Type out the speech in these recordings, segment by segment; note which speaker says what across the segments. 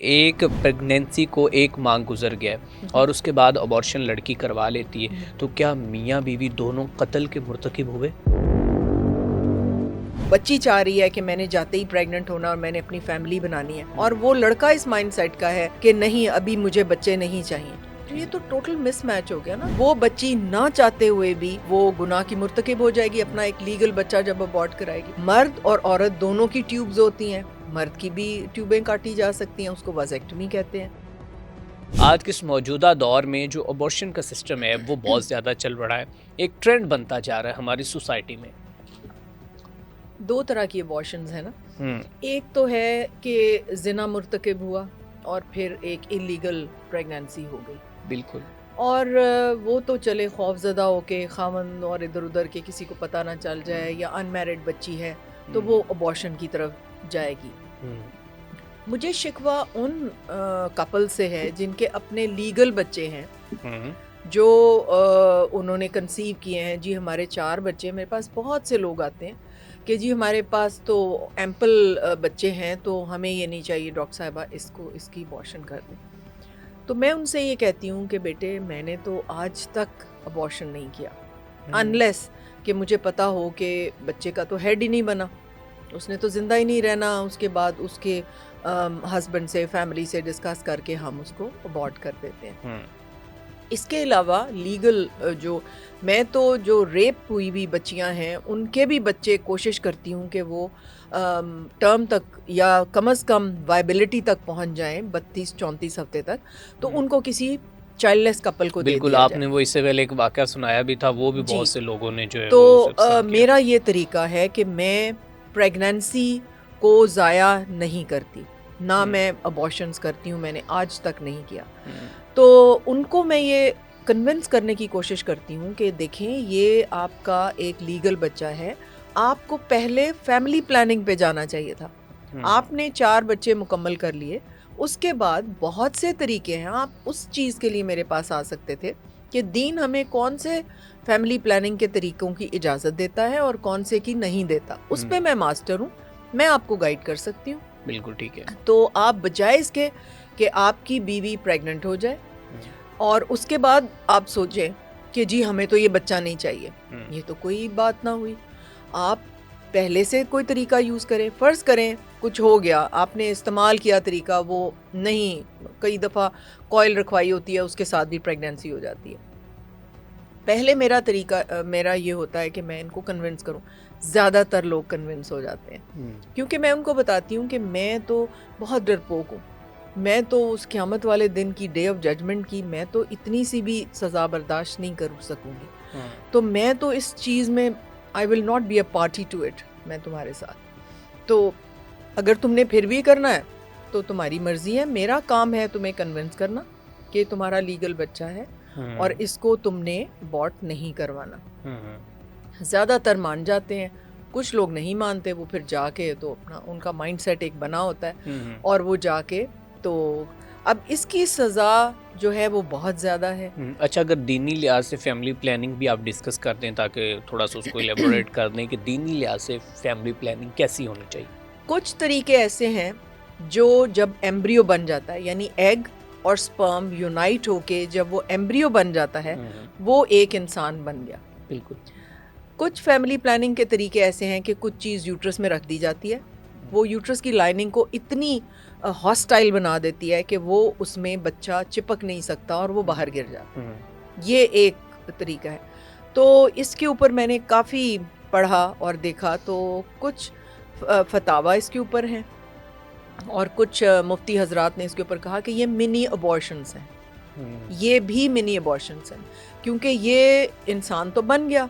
Speaker 1: एक प्रेगनेंसी को 1 माह गुजर गया है और उसके बाद अबॉर्शन लड़की करवा लेती है, तो क्या मियाँ बीवी दोनों कत्ल के मुर्तकिब हुए?
Speaker 2: बच्ची चाह रही है कि मैंने जाते ही प्रेग्नेंट होना और मैंने अपनी फैमिली बनानी है, और वो लड़का इस माइंडसेट का है कि नहीं, अभी मुझे बच्चे नहीं चाहिए। तो ये तो टोटल मिसमैच हो गया ना। वो बच्ची ना चाहते हुए भी वो गुनाह की मुर्तकिब हो जाएगी अपना एक लीगल बच्चा जब अबॉर्ट कराएगी। मर्द और औरत दोनों की ट्यूब्स होती हैं, मर्द की भी ट्यूबें काटी जा सकती हैं, उसको वाज़ेक्टमी कहते हैं।
Speaker 1: आज के इस मौजूदा दौर में जो अबॉर्शन का सिस्टम है वो बहुत ज़्यादा चल रहा है, एक ट्रेंड बनता जा रहा है हमारी सोसाइटी में।
Speaker 2: दो तरह की अबॉर्शंस है ना।
Speaker 1: हम्म,
Speaker 2: एक तो है कि जिना मुर्तकिब हुआ और फिर एक इलीगल प्रेगनेंसी हो गई,
Speaker 1: बिल्कुल।
Speaker 2: और वो तो चले खौफजदा होके खामन और इधर उधर के किसी को पता ना चल जाए, या अनमैरिड बच्ची है तो वो अबॉर्शन की तरफ जाएगी। मुझे शिकवा उन कपल से है जिनके अपने लीगल बच्चे हैं,
Speaker 1: हम्म,
Speaker 2: जो उन्होंने कंसीव किए हैं। जी हमारे 4 बच्चे, मेरे पास बहुत से लोग आते हैं कि जी हमारे पास तो एम्पल बच्चे हैं, तो हमें ये नहीं चाहिए डॉक्टर साहिबा, इसको इसकी अबॉर्शन कर दें। तो मैं उनसे ये कहती हूँ कि बेटे, मैंने तो आज तक अबॉर्शन नहीं किया, अनलेस कि मुझे पता हो कि बच्चे का तो हेड ही नहीं बना, उसने तो ज़िंदा ही नहीं रहना, उसके बाद उसके हस्बैंड से, फैमिली से डिस्कस करके हम उसको अबॉर्ट कर देते हैं। इसके अलावा लीगल जो मैं तो जो रेप हुई हुई बच्चियां हैं उनके भी बच्चे कोशिश करती हूँ कि वो टर्म तक या कम से कम वायबिलिटी तक पहुँच जाएं 32-34 हफ्ते तक, तो उनको किसी चाइल्डलेस कपल को दे
Speaker 1: बिल्कुल,
Speaker 2: दिया
Speaker 1: आपने
Speaker 2: जाए।
Speaker 1: वो इससे पहले एक वाकया सुनाया भी था, वो भी बहुत
Speaker 2: जी,
Speaker 1: से लोगों ने जो है
Speaker 2: तो
Speaker 1: वो उसे पसंद किया।
Speaker 2: मेरा ये तरीका है कि मैं प्रेगनेंसी को ज़ाया नहीं करती, ना मैं अबॉर्शंस करती हूँ, मैंने आज तक नहीं किया। तो उनको मैं ये कन्विंस करने की कोशिश करती हूँ कि देखें, ये आपका एक लीगल बच्चा है, आपको पहले फैमिली प्लानिंग पे जाना चाहिए था। आपने 4 बच्चे मुकम्मल कर लिए, उसके बाद बहुत से तरीके हैं, आप उस चीज़ के लिए मेरे पास आ सकते थे कि दीन हमें कौन से फैमिली प्लानिंग के तरीकों की इजाज़त देता है और कौन से की नहीं देता। उस पे मैं मास्टर हूँ, मैं आपको गाइड कर सकती हूँ।
Speaker 1: बिल्कुल ठीक है।
Speaker 2: तो आप बजाय इसके कि आपकी बीवी प्रेग्नेंट हो जाए और उसके बाद आप सोचें कि जी हमें तो ये बच्चा नहीं चाहिए, ये तो कोई बात ना हुई। आप पहले से कोई तरीका यूज़ करें। फ़र्ज़ करें कुछ हो गया, आपने इस्तेमाल किया तरीका, वो नहीं, कई दफ़ा कॉइल रखवाई होती है, उसके साथ भी प्रेगनेंसी हो जाती है। पहले मेरा तरीका मेरा ये होता है कि मैं इनको कन्विंस करूं। ज़्यादातर लोग कन्विंस हो जाते हैं, क्योंकि मैं उनको बताती हूँ कि मैं तो बहुत डरपोक हूँ, मैं तो उस क़यामत वाले दिन की, डे ऑफ जजमेंट की, मैं तो इतनी सी भी सज़ा बर्दाश्त नहीं कर सकूँगी। तो मैं तो इस चीज़ में I will not be a party to it, मैं तुम्हारे साथ। तो अगर तुमने फिर भी करना है तो तुम्हारी मर्ज़ी है, मेरा काम है तुम्हें कन्विंस करना कि तुम्हारा लीगल बच्चा है और इसको तुमने अबॉर्ट नहीं करवाना। ज़्यादातर मान जाते हैं, कुछ लोग नहीं मानते, वो फिर जाके तो अपना उनका माइंडसेट एक बना होता है और वो जाके तो अब इसकी सज़ा जो है वो बहुत ज़्यादा है।
Speaker 1: अच्छा, अगर दीनी लिहाज से फैमिली प्लानिंग भी आप डिस्कस कर दें ताकि थोड़ा सा उसको एलेबोरेट कर दें कि दीनी लिहाज से फैमिली प्लानिंग कैसी होनी चाहिए?
Speaker 2: कुछ तरीके ऐसे हैं जो जब एम्ब्रियो बन जाता है, यानी एग और स्पर्म यूनाइट होके जब वो एम्ब्रियो बन जाता है, वो एक इंसान बन गया।
Speaker 1: बिल्कुल।
Speaker 2: कुछ फैमिली प्लानिंग के तरीके ऐसे हैं कि कुछ चीज़ यूट्रस में रख दी जाती है, वो यूट्रस की लाइनिंग को इतनी हॉस्टाइल बना देती है कि वो उसमें बच्चा चिपक नहीं सकता और वो बाहर गिर जाता है। ये एक तरीका है। तो इसके ऊपर मैंने काफ़ी पढ़ा और देखा, तो कुछ फतावा इसके ऊपर हैं और कुछ मुफ्ती हजरात ने इसके ऊपर कहा कि ये मिनी अबॉर्शंस हैं, ये भी मिनी अबॉर्शंस हैं, क्योंकि ये इंसान तो बन गया,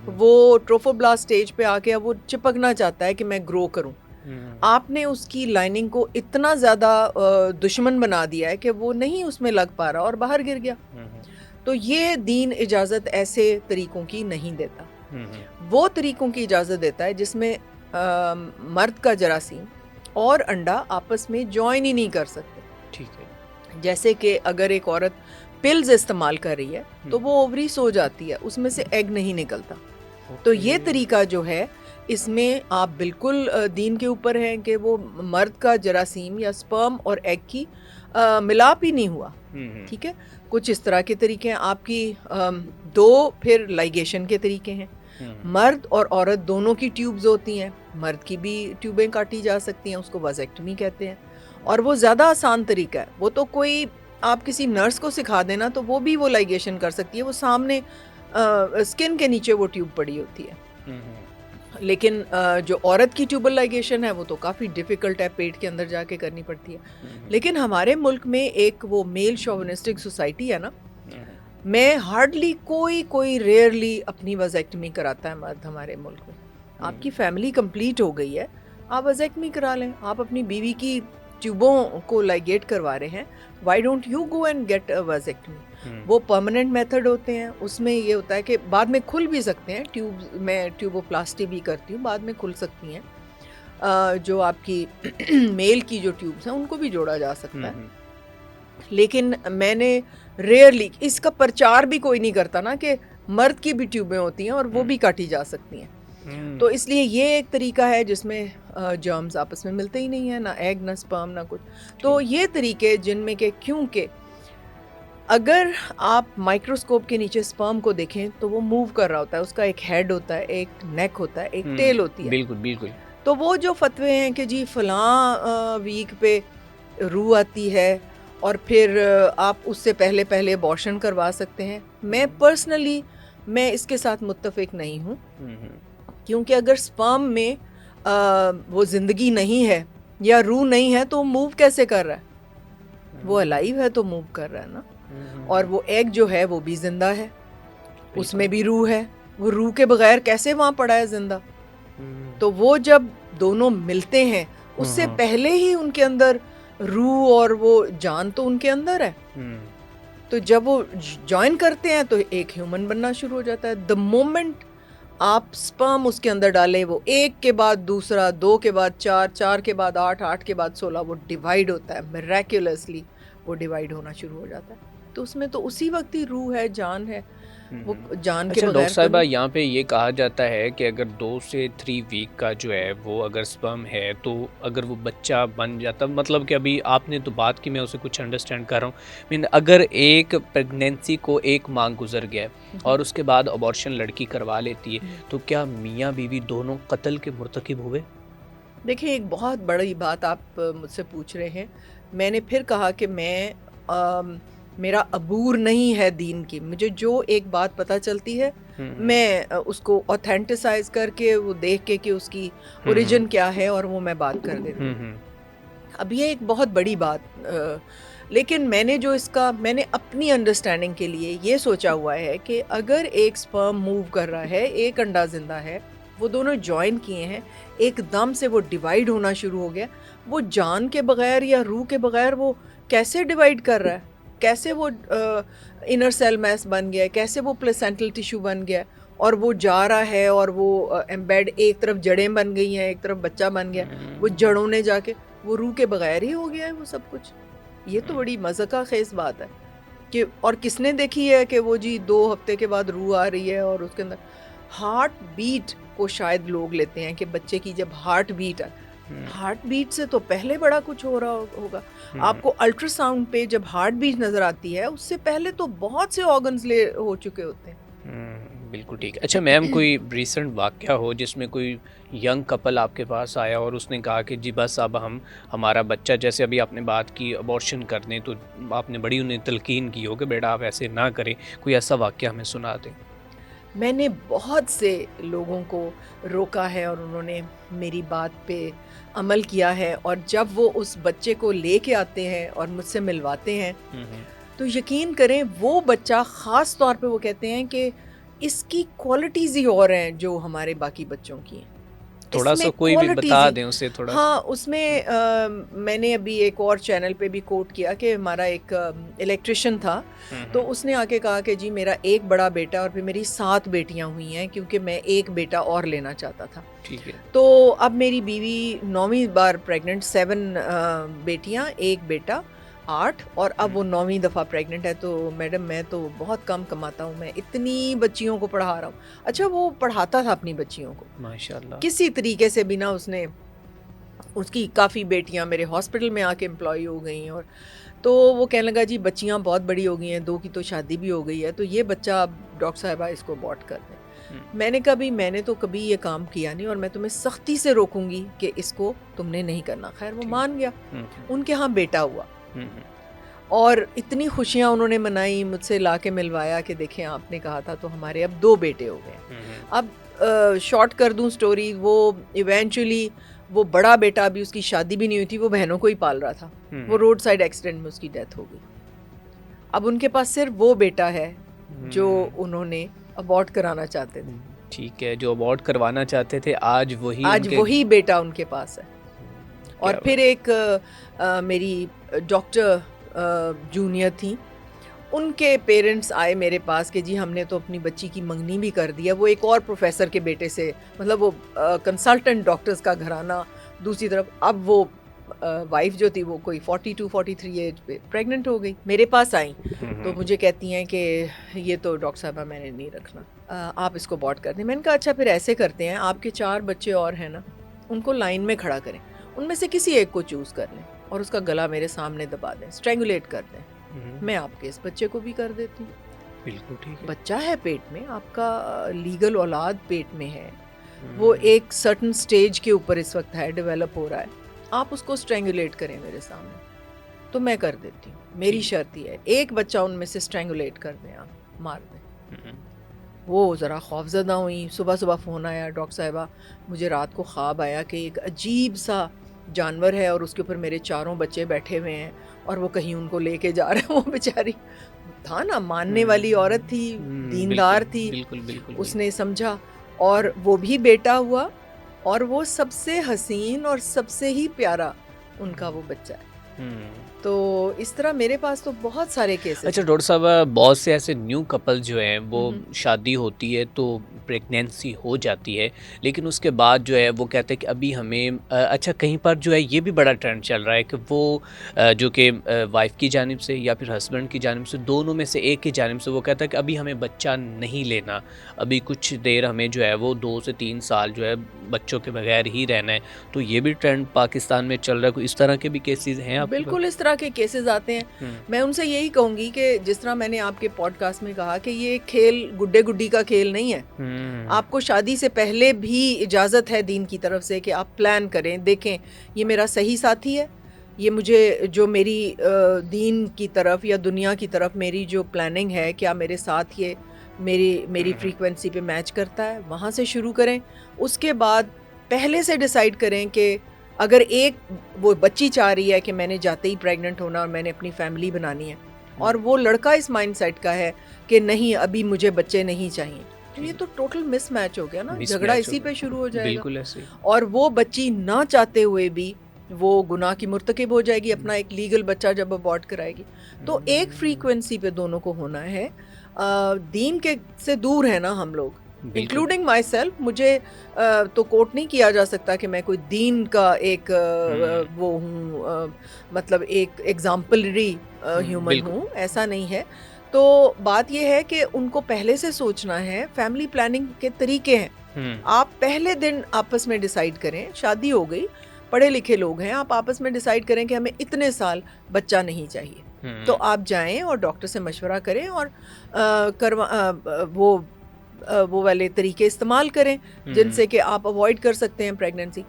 Speaker 2: वो ट्रोफोब्लास्ट स्टेज पे आ गया, वो चिपकना चाहता है कि मैं ग्रो करूं। आपने उसकी लाइनिंग को इतना ज़्यादा दुश्मन बना दिया है कि वो नहीं उसमें लग पा रहा और बाहर गिर गया। तो ये दीन इजाज़त ऐसे तरीकों की नहीं देता, वो तरीकों की इजाज़त देता है जिसमें मर्द का जरासीम और अंडा आपस में जॉइन ही नहीं कर सकते।
Speaker 1: ठीक है।
Speaker 2: जैसे कि अगर एक औरत पिल्स इस्तेमाल कर रही है तो वो ओवरी सो जाती है, उसमें से एग नहीं निकलता। तो ये तरीका जो है इसमें आप बिल्कुल दीन के ऊपर हैं कि वो मर्द का जरासीम या स्पर्म और एग की मिलाप ही नहीं हुआ, ठीक है। कुछ इस तरह के तरीके हैं आपकी। दो फिर लाइगेशन के तरीके हैं। मर्द और औरत दोनों की ट्यूब्स होती हैं। मर्द की भी ट्यूबें काटी जा सकती हैं, उसको वाजेक्टमी कहते हैं, और वो ज़्यादा आसान तरीका है। वो तो कोई आप किसी नर्स को सिखा देना तो वो भी वो लाइगेशन कर सकती है, वो सामने स्किन के नीचे वो ट्यूब पड़ी होती है। लेकिन जो औरत की ट्यूबल लाइगेशन है वो तो काफ़ी डिफ़िकल्ट है, पेट के अंदर जाके करनी पड़ती है। लेकिन हमारे मुल्क में एक वो मेल शोविनिस्टिक सोसाइटी है ना, मैं हार्डली कोई रेयरली अपनी वाजेक्टमी कराता है मर्द हमारे मुल्क में। आपकी फैमिली कंप्लीट हो गई है, आप वाजेक्टमी करा लें। आप अपनी बीवी की ट्यूबों को लाइगेट करवा रहे हैं, why don't you go and get a vasectomy. वो परमानेंट मेथड होते हैं, उसमें ये होता है कि बाद में खुल भी सकते हैं ट्यूब। मैं ट्यूबोप्लास्टी भी करती हूँ, बाद में खुल सकती हैं। जो आपकी मेल की जो ट्यूब्स हैं उनको भी जोड़ा जा सकता है। लेकिन मैंने रेयरली, इसका प्रचार भी कोई नहीं करता ना कि मर्द की भी ट्यूबें होती हैं और वो भी काटी जा सकती हैं। तो इसलिए ये एक तरीका है जिसमें जर्म्स आपस में मिलते ही नहीं है, ना एग ना स्पर्म ना कुछ। तो ये तरीके जिनमें के, क्योंकि अगर आप माइक्रोस्कोप के नीचे स्पर्म को देखें तो वो मूव कर रहा होता है, उसका एक हेड होता है, एक नेक होता है, एक टेल होती है।
Speaker 1: बिल्कुल बिल्कुल।
Speaker 2: तो वो जो फतवे हैं कि जी फलां वीक पे रूह आती है और फिर आप उससे पहले पहले अबॉर्शन करवा सकते हैं, मैं पर्सनली इसके साथ मुत्तफिक नहीं हूँ। क्योंकि अगर स्पर्म में वो ज़िंदगी नहीं है या रूह नहीं है तो मूव कैसे कर रहा है? वो अलाइव है तो मूव कर रहा है ना। और वो एग जो है वो भी जिंदा है, उसमें भी रूह है। वो रूह के बगैर कैसे वहाँ पड़ा है जिंदा? तो वो जब दोनों मिलते हैं उससे पहले ही उनके अंदर रूह और वो जान तो उनके अंदर है। तो जब वो ज्वाइन करते हैं तो एक ह्यूमन बनना शुरू हो जाता है। द मोमेंट आप स्पर्म उसके अंदर डालें, वो एक के बाद दूसरा, दो के बाद चार, चार के बाद आठ, आठ के बाद 16, वो डिवाइड होता है। मिरेक्युलसली वो डिवाइड होना शुरू हो जाता है। तो उसमें तो उसी वक्त ही रूह है, जान है। वो जान के
Speaker 1: अच्छा
Speaker 2: बगैर
Speaker 1: डॉक्टर साहिबा, यहाँ पे ये कहा जाता है कि अगर 2 से 3 वीक का जो है वो अगर स्पर्म है तो अगर वो बच्चा बन जाता, मतलब कि अभी आपने तो बात की, मैं उसे कुछ अंडरस्टैंड कर रहा हूँ। मीन अगर एक प्रेगनेंसी को 1 माह गुजर गया और उसके बाद अबॉर्शन लड़की करवा लेती है तो क्या मियाँ बीवी दोनों कत्ल के मुर्तकिब हुए?
Speaker 2: देखिए, एक बहुत बड़ी बात आप मुझसे पूछ रहे हैं। मैंने फिर कहा कि मेरा अबूर नहीं है दीन की। मुझे जो एक बात पता चलती है मैं उसको ऑथेंटिसाइज करके, वो देख के कि उसकी ओरिजिन क्या है, और वो मैं बात कर देती हूँ। अब ये एक बहुत बड़ी बात, लेकिन मैंने अपनी अंडरस्टैंडिंग के लिए ये सोचा हुआ है कि अगर एक स्पर्म मूव कर रहा है, एक अंडा जिंदा है, वो दोनों ज्वाइन किए हैं, एकदम से वो डिवाइड होना शुरू हो गया। वो जान के बगैर या रूह के बगैर वो कैसे डिवाइड कर रहा है? कैसे वो इनर सेल मैस बन गया है? कैसे वो प्लेसेंटल टिश्यू बन गया है? और वो जा रहा है और वो एम्बेड, एक तरफ जड़ें बन गई हैं, एक तरफ बच्चा बन गया। वो जड़ों ने जाके वो रूह के बगैर ही हो गया है वो सब कुछ। ये तो बड़ी मज़ाक़ ख़ेज़ बात है कि, और किसने देखी है कि वो जी 2 हफ्ते के बाद रूह आ रही है और उसके अंदर हार्ट बीट को शायद लोग लेते हैं कि बच्चे की जब हार्ट बीट है, हार्ट बीट से तो पहले बड़ा कुछ हो रहा होगा। आपको अल्ट्रासाउंड पे जब हार्ट बीट नज़र आती है उससे पहले तो बहुत से ऑर्गन्स ले हो चुके होते हैं।
Speaker 1: बिल्कुल ठीक है। अच्छा मैम, कोई रिसेंट वाक़या हो जिसमें कोई यंग कपल आपके पास आया और उसने कहा कि जी बस अब हमारा बच्चा, जैसे अभी आपने बात की अबॉर्शन करने, तो आपने बड़ी उन्हें तलकीन की हो कि बेटा आप ऐसे ना करें, कोई ऐसा वाक़या हमें सुना दें?
Speaker 2: मैंने बहुत से लोगों को रोका है और उन्होंने मेरी बात पे अमल किया है, और जब वो उस बच्चे को लेके आते हैं और मुझसे मिलवाते हैं तो यकीन करें वो बच्चा, ख़ास तौर पे वो कहते हैं कि इसकी क्वालिटीज़ ही और हैं जो हमारे बाकी बच्चों की हैं।
Speaker 1: थोड़ा सा
Speaker 2: इसमें
Speaker 1: कोई भी
Speaker 2: क्वालिटीज़
Speaker 1: बता
Speaker 2: ही,
Speaker 1: दें उसे थोड़ा सा।
Speaker 2: हाँ, उसमें मैंने अभी एक और चैनल पे भी कोट किया कि हमारा एक इलेक्ट्रिशियन था, तो उसने आके कहा कि जी मेरा एक बड़ा बेटा और फिर मेरी 7 बेटियां हुई हैं, क्योंकि मैं एक बेटा और लेना चाहता था।
Speaker 1: ठीक है।
Speaker 2: तो अब मेरी बीवी 9वीं बार प्रेग्नेंट, 7 बेटियां, एक बेटा, 8 और अब वो 9वीं दफ़ा प्रेग्नेंट है। तो मैडम मैं तो बहुत कम कमाता हूँ, मैं इतनी बच्चियों को पढ़ा रहा हूँ। अच्छा वो पढ़ाता था अपनी बच्चियों को
Speaker 1: माशाल्लाह।
Speaker 2: किसी तरीके से भी ना, उसने उसकी काफ़ी बेटियां मेरे हॉस्पिटल में आके एम्प्लॉय हो गई और तो वो कहने लगा जी बच्चियां बहुत बड़ी हो गई हैं, 2 की तो शादी भी हो गई है, तो ये बच्चा अब डॉक्टर साहिबा इसको अबॉर्ट कर दें। मैंने कहा भी मैंने तो कभी ये काम किया नहीं और मैं तुम्हें सख्ती से रोकूंगी कि इसको तुमने नहीं करना। खैर वो मान गया, उनके यहाँ बेटा हुआ और इतनी खुशियाँ उन्होंने मनाई, मुझसे ला के मिलवाया कि देखें आपने कहा था, तो हमारे अब 2 बेटे हो गए। अब शॉर्ट कर दूं स्टोरी, वो इवेंचुअली वो बड़ा बेटा, अभी उसकी शादी भी नहीं हुई थी, वो बहनों को ही पाल रहा था, वो रोड साइड एक्सीडेंट में उसकी डेथ हो गई। अब उनके पास सिर्फ वो बेटा है जो उन्होंने अबॉर्ट कराना चाहते थे।
Speaker 1: ठीक है, जो अबॉर्ट करवाना चाहते थे आज
Speaker 2: वही बेटा उनके पास है। और फिर एक मेरी डॉक्टर जूनियर थी, उनके पेरेंट्स आए मेरे पास कि जी हमने तो अपनी बच्ची की मंगनी भी कर दिया। वो एक और प्रोफेसर के बेटे से, मतलब वो कंसल्टेंट डॉक्टर्स का घराना, दूसरी तरफ अब वो वाइफ जो थी वो कोई 42-43 एज पे प्रेग्नेंट हो गई। मेरे पास आई तो मुझे कहती हैं कि ये तो डॉक्टर साहबा मैंने नहीं रखना, आप इसको अबॉर्ट कर दें। मैंने कहा अच्छा फिर ऐसे करते हैं, आपके 4 बच्चे और हैं ना, उनको लाइन में खड़ा करें, उनमें से किसी एक को चूज़ कर लें और उसका गला मेरे सामने दबा दें, स्ट्रेंगुलेट कर दें, मैं आपके इस बच्चे को भी कर देती हूँ।
Speaker 1: बिल्कुल ठीक है।
Speaker 2: बच्चा है पेट में, आपका लीगल औलाद पेट में है, वो एक सर्टन स्टेज के ऊपर इस वक्त है, डेवलप हो रहा है, आप उसको स्ट्रेंगुलेट करें मेरे सामने, तो मैं कर देती हूँ। मेरी शर्त ही है, एक बच्चा उनमें से स्ट्रेंगुलेट कर दें, आप मार दें। वो ज़रा खौफज़दा हुई। सुबह सुबह फ़ोन आया, डॉक्टर साहिबा मुझे रात को ख्वाब आया कि एक अजीब सा जानवर है और उसके ऊपर मेरे 4 बच्चे बैठे हुए हैं और वो कहीं उनको लेके जा रहे हैं। वो बेचारी था ना, मानने वाली औरत थी, दीनदार थी,
Speaker 1: बिल्कुल
Speaker 2: उसने समझा और वो भी बेटा हुआ और वो सबसे हसीन और सबसे ही प्यारा उनका वो बच्चा है। तो इस तरह मेरे पास तो बहुत सारे केसेस।
Speaker 1: अच्छा डॉक्टर साहब, बहुत से ऐसे न्यू कपल जो हैं वो शादी होती है तो प्रेगनेंसी हो जाती है, लेकिन उसके बाद जो है वो कहते हैं कि अभी हमें अच्छा कहीं पर जो है ये भी बड़ा ट्रेंड चल रहा है कि वो जो कि वाइफ की जानिब से या फिर हस्बैंड की जानिब से, दोनों में से एक की जानिब से वो कहता है कि अभी हमें बच्चा नहीं लेना, अभी कुछ देर हमें जो है वो 2 से 3 साल जो है बच्चों के बगैर ही रहना है। तो ये भी ट्रेंड पाकिस्तान में चल रहा है, कोई इस तरह के भी केसेस हैं आपके?
Speaker 2: बिल्कुल इस तरह के केसेस आते हैं। मैं उनसे यही कहूंगी कि जिस तरह मैंने आपके पॉडकास्ट में कहा कि ये खेल गुड्डे गुड्डी का खेल नहीं है। आपको शादी से पहले भी इजाज़त है दीन की तरफ से कि आप प्लान करें, देखें ये मेरा सही साथी है, ये मुझे जो मेरी दीन की तरफ या दुनिया की तरफ मेरी जो प्लानिंग है, क्या मेरे साथ ये मेरी फ्रीक्वेंसी पे मैच करता है, वहाँ से शुरू करें। उसके बाद पहले से डिसाइड करें कि अगर एक वो बच्ची चाह रही है कि मैंने जाते ही प्रेग्नेंट होना और मैंने अपनी फैमिली बनानी है, और वो लड़का इस माइंडसेट का है कि नहीं अभी मुझे बच्चे नहीं चाहिए, तो ये तो टोटल मिसमैच हो गया ना, झगड़ा इसी पे शुरू हो जाएगा।
Speaker 1: बिल्कुल ऐसे।
Speaker 2: और वो बच्ची ना चाहते हुए भी वो गुनाह की मुर्तकिब हो जाएगी, अपना एक लीगल बच्चा जब अबॉर्ट कराएगी। तो एक फ्रीक्वेंसी पे दोनों को होना है। दीन के से दूर है ना हम लोग, इंक्लूडिंग माई सेल्फ। मुझे तो कोट नहीं किया जा सकता कि मैं कोई दीन का एक वो हूँ, मतलब एक एग्जाम्पलरी ह्यूमन हूँ, ऐसा नहीं है। तो बात यह है कि उनको पहले से सोचना है, फैमिली प्लानिंग के तरीके हैं। आप पहले दिन आपस में डिसाइड करें, शादी हो गई, पढ़े लिखे लोग हैं, आप आपस में डिसाइड करें कि हमें इतने साल बच्चा नहीं चाहिए, तो आप जाएं और डॉक्टर से मशवरा करें और वो वाले तरीके इस्तेमाल करें जिनसे कि आप अवॉइड कर सकते हैं प्रेगनेंसी।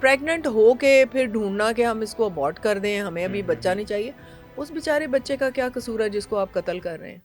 Speaker 2: प्रेग्नेंट हो के फिर ढूंढना कि हम इसको अबॉर्ट कर दें, हमें अभी बच्चा नहीं चाहिए, उस बेचारे बच्चे का क्या कसूर है जिसको आप कत्ल कर रहे हैं।